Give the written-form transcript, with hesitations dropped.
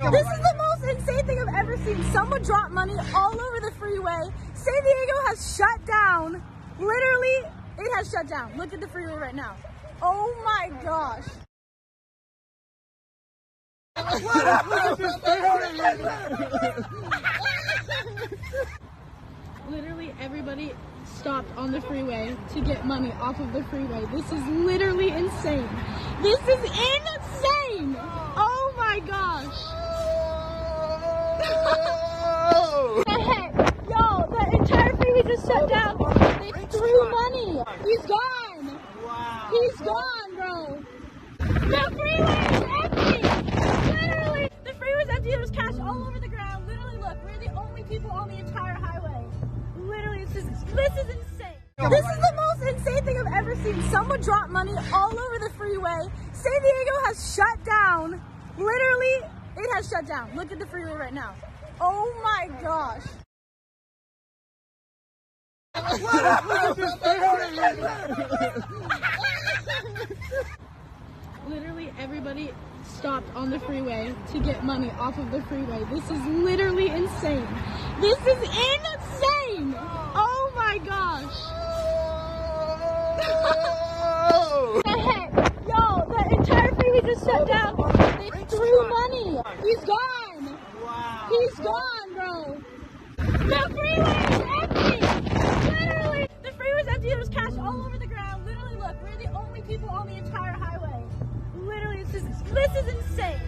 This is the most insane thing I've ever seen. Someone dropped money all over the freeway. San Diego has shut down. Literally, it has shut down. Look at the freeway right now. Oh my gosh. Literally everybody stopped on the freeway to get money off of the freeway. This is literally insane. This is insane. Oh my gosh. Yo, the entire freeway just shut down. They threw money. He's gone. Wow. He's gone, bro. The freeway is empty. Literally, the freeway is empty. There was cash all over the ground. Literally, look, we're the only people on the entire highway. Literally, this is insane. This is the most insane thing I've ever seen. Someone dropped money all over the freeway. San Diego has shut down. Literally, it has shut down. Look at the freeway right now. Oh my gosh. Literally everybody stopped on the freeway to get money off of the freeway. This is literally insane. This is insane. Oh my gosh. Yo, the entire freeway just shut down. They threw money. He's gone. Wow. He's gone, bro. The freeway is empty. Literally, the freeway is empty. There was cash all over the ground. Literally, look, we're the only people on the entire highway. Literally, this is insane.